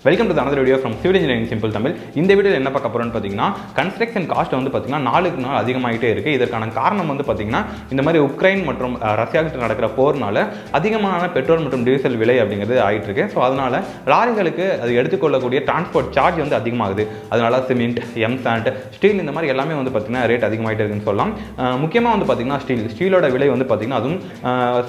Welcome to another video from civil engineering simple Tamil. இந்த வீடியோவில் என்ன பார்க்க போகிறோன்னு பார்த்தீங்கன்னா, கன்ஸ்ட்ரக்ஷன் காஸ்ட் வந்து பார்த்தீங்கன்னா நாளுக்கு நாள் அதிகமாகிட்டே இருக்குது. இதற்கான காரணம் வந்து பார்த்தீங்கன்னா, இந்த மாதிரி உக்ரைன் மற்றும் ரஷ்யாக்கிட்ட நடக்கிற போர்னால அதிகமான பெட்ரோல் மற்றும் டீசல் விலை அப்படிங்கிறது ஆகிட்டு இருக்கு. ஸோ அதனால் லாரிகளுக்கு அது எடுத்துக்கொள்ளக்கூடிய டிரான்ஸ்போர்ட் சார்ஜ் வந்து அதிகமாகுது. அதனால சிமெண்ட், எம்சாண்ட், ஸ்டீல் இந்த மாதிரி எல்லாமே வந்து பார்த்தீங்கன்னா ரேட் அதிகமாகிட்டே இருக்குன்னு சொல்லலாம். முக்கியமாக வந்து பார்த்தீங்கன்னா ஸ்டீலோட விலை வந்து பார்த்தீங்கன்னா அதுவும்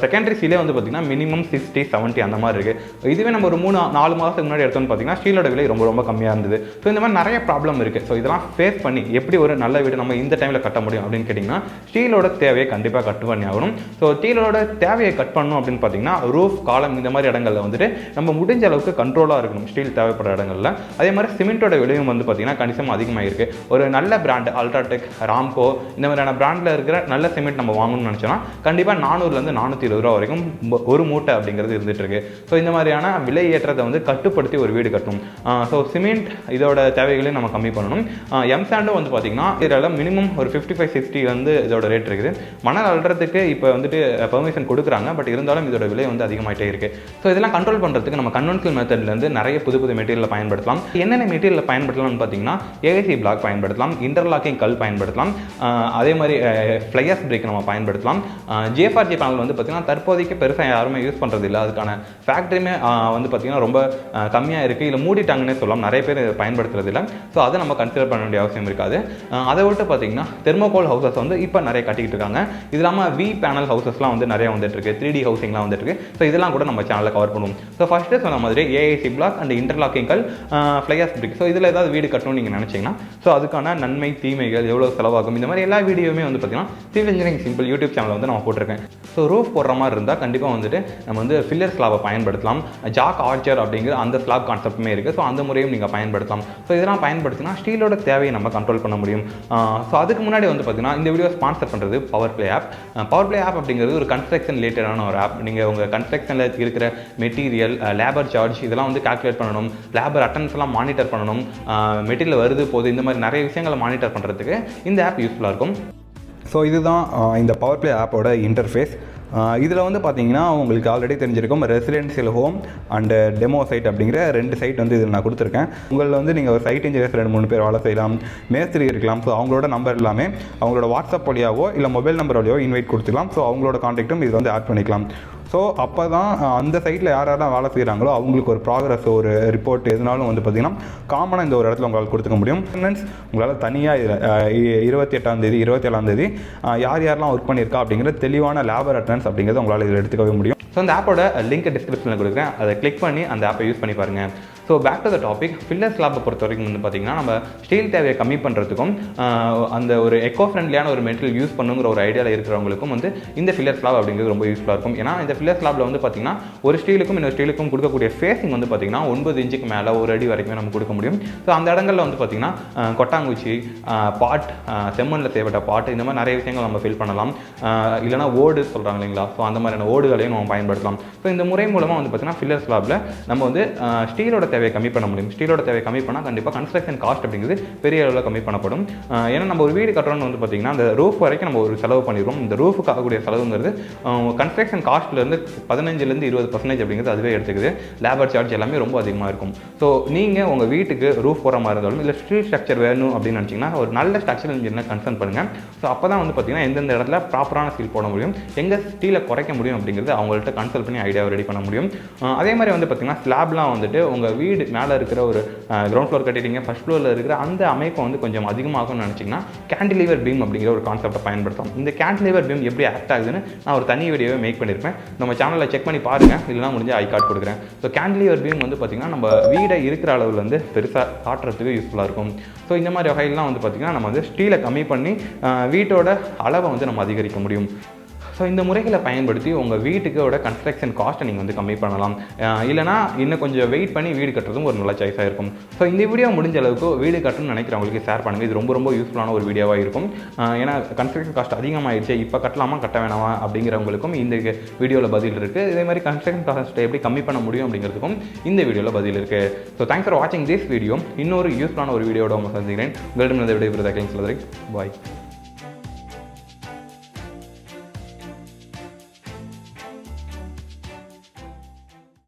செகண்டரி ஸ்டீலே வந்து பார்த்தீங்கன்னா மினிமம் 60-70 அந்த மாதிரி இருக்குது. இதுவே நம்ம ஒரு 3-4 மாதத்துக்கு முன்னாடி எடுத்தோம்னு ஸ்டீலோட விலை ரொம்ப கம்மியாக இருந்தது. ஸோ இந்த மாதிரி நிறைய ப்ராப்ளம் இருக்குது. ஸோ இதெல்லாம் ஃபேஸ் பண்ணி எப்படி ஒரு நல்ல வீடு நம்ம இந்த டைமில் கட்ட முடியும் அப்படின்னு கேட்டிங்கன்னா, ஸ்டீலோட தேவையை கண்டிப்பாக கட் பண்ணி ஆகணும். ஸோ ஸ்டீலோட தேவையை கட் பண்ணணும் அப்படின்னு பார்த்தீங்கன்னா, ரூஃப், காலம் இந்த மாதிரி இடங்களில் வந்துட்டு நம்ம முடிஞ்ச அளவுக்கு கண்ட்ரோலாக இருக்கணும் ஸ்டீல் தேவைப்படுற இடங்களில். அதே மாதிரி சிமெண்ட்டோட விலையும் வந்து பார்த்தீங்கன்னா கணிசமாக அதிகமாக இருக்குது. ஒரு நல்ல பிராண்ட் அல்ட்ராடெக், ராம்கோ இந்த மாதிரியான பிராண்டில் இருக்கிற நல்ல சிமெண்ட் நம்ம வாங்கணும்னு நினச்சோன்னா கண்டிப்பாக 400 420 ரூபா வரைக்கும் ஒரு மூட்டை அப்படிங்கிறது இருந்துட்டு இருக்கு. ஸோ இந்த மாதிரியான விலை ஏற்றத்தை வந்து கட்டுப்படுத்தி ஒரு வீடு கட்டணும். ஸோ சிமெண்ட் இதோட தேவைகளையும் நம்ம கம்மி பண்ணணும். எம்சாண்டும் வந்து பார்த்தீங்கன்னா இதில் மினிமம் ஒரு 55-60 வந்து இதோட ரேட் இருக்குது. மணல் அள்ளுறதுக்கு இப்போ வந்துட்டு பெர்மிஷன் கொடுக்குறாங்க. பட் இருந்தாலும் இதோட விலை வந்து அதிகமாகிட்டே இருக்குது. ஸோ இதெல்லாம் கண்ட்ரோல் பண்ணுறதுக்கு நம்ம கன்வென்ஷனல் மெத்தட்லேருந்து நிறைய புது மெட்டீரியலை பயன்படுத்தலாம். என்னென்ன மெட்டீரியலை பயன்படுத்தலாம்னு பார்த்தீங்கன்னா, ஏசி பிளாக் பயன்படுத்தலாம், இன்டர்லாக்கிங் கல் பயன்படுத்தலாம், அதே மாதிரி ஃப்ளையர்ஸ் பிரேக் நம்ம பயன்படுத்தலாம். ஜேஎஃப்ஆர்ஜி பேனல் வந்து பார்த்தீங்கன்னா தற்போதைக்கு பெருசாக யாருமே யூஸ் பண்ணுறது இல்லை. அதுக்கான ஃபேக்ட்ரியுமே வந்து பார்த்தீங்கன்னா ரொம்ப கம்மியாக இருக்குது. இல்லை மூடிட்டாங்கன்னே சொல்லலாம். நிறைய பேர் பயன்படுத்துறது இல்லை. ஸோ அதை நம்ம கன்சிடர் பண்ண வேண்டிய அவசியம் இருக்காது. அதை விட்டு பார்த்தீங்கன்னா தெர்மோகோல் ஹவுசஸ் வந்து இப்போ நிறைய கட்டிக்கிட்டு இருக்காங்க. இது இல்லாமல் வி பேனல் ஹவுசஸ்லாம் வந்து நிறைய வந்துட்டு இருக்கு. 3D ஹவுசிங்லாம் வந்துட்டு இருக்கு. ஸோ இதெல்லாம் கூட நம்ம சேனலில் கவர் பண்ணுவோம். ஸோ ஃபர்ஸ்ட்டு சொன்ன மாதிரி ஏஐசி பிளாக் அண்ட் இன்டர்லாக்கிங் கல், ஃப்ளையர்ஸ் பிரிக். ஸோ இதில் ஏதாவது வீடு கட்டணும்னு நீங்கள் நினச்சிங்கன்னா, ஸோ அதுக்கான நன்மை தீமைகள் எவ்வளோ செலவாகும் இந்த மாதிரி எல்லா வீடியோவுமே வந்து பார்த்தீங்கன்னா சிவில் இன்ஜினியரிங் சிம்பிள் யூடியூப் சேனலில் வந்து நான் போட்டிருக்கேன். ஸோ ரூஃப் போடுற மாதிரி இருந்தால் கண்டிப்பாக வந்துட்டு நம்ம வந்து ஃபில்லர் ஸ்லாபை பயன்படுத்தலாம். ஜாக் ஆர்ச்சர் அப்படிங்கிற அந்த ஸ்லாப் கான்செப்ட்டுமே இருக்குது. ஸோ அந்த முறையும் நீங்கள் பயன்படுத்தலாம். ஸோ இதெல்லாம் பயன்படுத்தினா ஸ்டீலோட தேவையை நம்ம கண்ட்ரோல் பண்ண முடியும். ஸோ அதுக்கு முன்னாடி வந்து பார்த்தீங்கன்னா இந்த வீடியோ ஸ்பான்சர் பண்ணுறது Power Play app. Power Play app அப்படிங்கிறது ஒரு கன்ஸ்ட்ரக்ஷன் ரிலேட்டடான ஒரு ஆப். நீங்கள் உங்கள் கன்ஸ்ட்ரக்ஷனில் இருக்கிற மெட்டீரியல், லேபர் சார்ஜ் இதெல்லாம் வந்து கால்குலேட் பண்ணணும், லேபர் அட்டன்ஸ்லாம் மானிட்டர் பண்ணணும், மெட்டீரியல் வருது போது இந்த மாதிரி நிறைய விஷயங்களை மானிட்டர் பண்ணுறதுக்கு இந்த ஆப் யூஸ்ஃபுல்லாக இருக்கும். ஸோ இதுதான் இந்த பவர் பிளே ஆப்போட இன்டர்ஃபேஸ். இதில் வந்து பார்த்தீங்கன்னா உங்களுக்கு ஆல்ரெடி தெரிஞ்சிருக்கும், residential home and demo site அப்படிங்கிற 2 சைட் வந்து இதில் நான் கொடுத்துருக்கேன். உங்களில் வந்து நீங்கள் ஒரு சைட் இன்ஜினியர்ஸ் 2-3 பேர் வேலை செய்யலாம், மேஸ்திரி இருக்கலாம். ஸோ அவங்களோட நம்பர் எல்லாமே அவங்களோட வாட்ஸ்அப் வழியாவோ இல்லை மொபைல் நம்பர் வழியாவோ இன்வைட் கொடுத்துக்கலாம். ஸோ அவங்களோட கான்டாக்டும் இதில் வந்து ஆட் பண்ணிக்கலாம். ஸோ அப்போ தான் அந்த சைட்டில் யாரெல்லாம் வேலை செய்கிறாங்களோ அவங்களுக்கு ஒரு ப்ராக்ரஸ், ஒரு ரிப்போர்ட் எதுனாலும் வந்து பார்த்திங்கன்னா காமனாக இந்த ஒரு இடத்துல உங்களால் கொடுத்துக்க முடியும். மீன்ஸ் உங்களால் தனியாக 28ஆம் தேதி 27ஆம் தேதி யாரெல்லாம் ஒர்க் பண்ணியிருக்கா அப்படிங்கிற தெளிவான லேபர் அட்டனன்ஸ் அப்படிங்கிறது உங்களால் இதில் எடுத்துக்கவே முடியும். ஸோ அந்த ஆப்போட லிங்க் டிஸ்கிரிப்ஷனில் கொடுக்குறேன். அதை கிளிக் பண்ணி அந்த ஆப்பை யூஸ் பண்ணி பாருங்கள். So back to the topic, filler ஸ்லாப்பை பொறுத்த வரைக்கும் வந்து பார்த்திங்கன்னா நம்ம ஸ்டீல் தேவையை கம்மி பண்ணுறதுக்கும் அந்த ஒரு எக்கோ ஃப்ரெண்ட்லியான ஒரு மெட்டீரியல் யூஸ் பண்ணுங்கிற ஒரு ஐடியாவில் இருக்கிறவங்களுக்கும் வந்து இந்த ஃபில்லர் ஸ்லாப் அப்படிங்கிறது ரொம்ப யூஸ்ஃபுல்லாக இருக்கும். ஏன்னா இந்த ஃபில்லர் ஸ்லாப்பில் வந்து பார்த்திங்கன்னா ஒரு ஸ்டீலுக்கும் இன்னொரு ஸ்டீலுக்கும் கொடுக்கக்கூடிய ஃபேஸிங் வந்து பார்த்திங்கன்னா 9 இன்ச்சுக்கு மேலே 1 அடி வரைக்கும் நம்ம கொடுக்க முடியும். ஸோ அந்த இடங்களில் வந்து பார்த்திங்கன்னா கொட்டாங்குச்சி, பாட், செம்மண்ணில் செய்யப்பட்ட பாட்டு இந்த மாதிரி நிறைய விஷயங்கள் நம்ம ஃபில் பண்ணலாம். இல்லைனா ஓடு சொல்கிறாங்க இல்லைங்களா, ஸோ அந்த மாதிரியான ஓடுகளையும் நம்ம பயன்படுத்தலாம். ஸோ இந்த முறை மூலமாக வந்து பார்த்திங்கன்னா ஃபில்லர் ஸ்லாப்பில் நம்ம வந்து ஸ்டீலோட தேவையை கம்மி பண்ண முடியும். ஸ்டீலோட தேவை கம்மி பண்ணால் கண்டிப்பாக கன்ஸ்ட்ரக்ஷன் காஸ்ட் அப்படிங்கிறது பெரிய அளவில் கம்மி பண்ணப்படும். ஏன்னா நம்ம ஒரு வீடு கட்டுறோம்னு வந்து பார்த்திங்கன்னா அந்த ரூஃப் வரைக்கும் நம்ம ஒரு செலவு பண்ணிடுவோம். இந்த ரூஃபுக்கு ஆகக்கூடிய செலவுங்கிறது கன்ஸ்ட்ரக்ஷன் காஸ்ட்லேருந்து 15-20% அப்படிங்கிறது அதுவே எடுத்துக்குது. லேபர் சார்ஜ் எல்லாமே ரொம்ப அதிகமாக இருக்கும். ஸோ நீங்கள் உங்கள் வீட்டுக்கு ரூஃப் போகிற மாதிரி இருந்தாலும் இல்லை ஸ்டீல் ஸ்ட்ரக்சர் வேணும் அப்படின்னு நினச்சிங்கன்னா ஒரு நல்ல ஸ்ட்ரக்சரல் இன்ஜினியரை கன்சல்ட் பண்ணுங்கள். ஸோ அப்போ தான் வந்து பார்த்திங்கன்னா எந்தெந்த இடத்துல ப்ராப்பரான ஸ்டீல் போட முடியும், எங்கே ஸ்டீலை குறைக்க முடியும் அப்படிங்கிறது அவங்கள்ட்ட கன்சல்ட் பண்ணி ஐடியாவை ரெடி பண்ண முடியும். அதே மாதிரி வந்து பார்த்திங்கன்னா ஸ்லாப்லாம் வந்துட்டு உங்கள் வீடு மேலே இருக்கிற ஒரு கிரவுண்ட் ஃப்ளோர் கட்டிட்டீங்க, ஃபர்ஸ்ட் ஃப்ளோரில் இருக்கிற அந்த அமைப்பை வந்து கொஞ்சம் அதிகமாகும்னு நினச்சிங்கன்னா கேண்டிலீவர் பீம் அப்படிங்கிற ஒரு கான்செப்டை பயன்படுத்தலாம். இந்த கேண்டிலீவர் பீம் எப்படி ஆக்ட் ஆகுதுன்னு நான் ஒரு தனி வீடியோவை மேக் பண்ணியிருப்பேன். நம்ம சேனலில் செக் பண்ணி பாருங்கள். இல்லைனா முடிஞ்ச ஐ கார்டு கொடுக்குறேன். ஸோ கேண்டிலீவர் பீம் வந்து பார்த்திங்கன்னா நம்ம வீடை இருக்கிற அளவில் வந்து பெருசாக காட்டுறதுக்கு யூஸ்ஃபுல்லாக இருக்கும். ஸோ இந்த மாதிரி வகையெல்லாம் வந்து பார்த்திங்கன்னா நம்ம வந்து ஸ்டீலை கம்மி பண்ணி வீட்டோட அளவை வந்து நம்ம அதிகரிக்க முடியும். ஸோ இந்த முறைகளை பயன்படுத்தி உங்கள் வீட்டுக்கோட கன்ஸ்ட்ரக்ஷன் காஸ்ட்டை நீங்கள் வந்து கம்மி பண்ணலாம். இல்லைனா இன்னும் கொஞ்சம் வெயிட் பண்ணி வீடு கட்டுறதும் ஒரு நல்ல சாய்ஸாக இருக்கும். ஸோ இந்த வீடியோ முடிஞ்ச அளவுக்கு வீடு கட்டணும்னு நினைக்கிறவங்களுக்கு ஷேர் பண்ணுங்கள். இது ரொம்ப யூஸ்ஃபுல்லான ஒரு வீடியோவாக இருக்கும். ஏன்னா கன்ஸ்ட்ரக்ஷன் காஸ்ட் அதிகமாகிடுச்சு, இப்போ கட்டலாமா கட்ட வேணாமா அப்படிங்கிறவங்களுக்கும் இந்த வீடியோவில் பதில் இருக்குது. இதே மாதிரி கன்ஸ்ட்ரக்ஷன் காஸ்ட்டை எப்படி கம்மி பண்ண முடியும் அப்படிங்கிறதுக்கும் இந்த வீடியோவில் பதில் இருக்குது. ஸோ தேங்க்ஸ் ஃபார் வாட்சிங் திஸ் வீடியோ. இன்னொரு யூஸ்ஃபுல்லான ஒரு வீடியோட உங்களை சந்திக்கிறேன். உங்களிடம் விடைபெறுவதாக பாய்.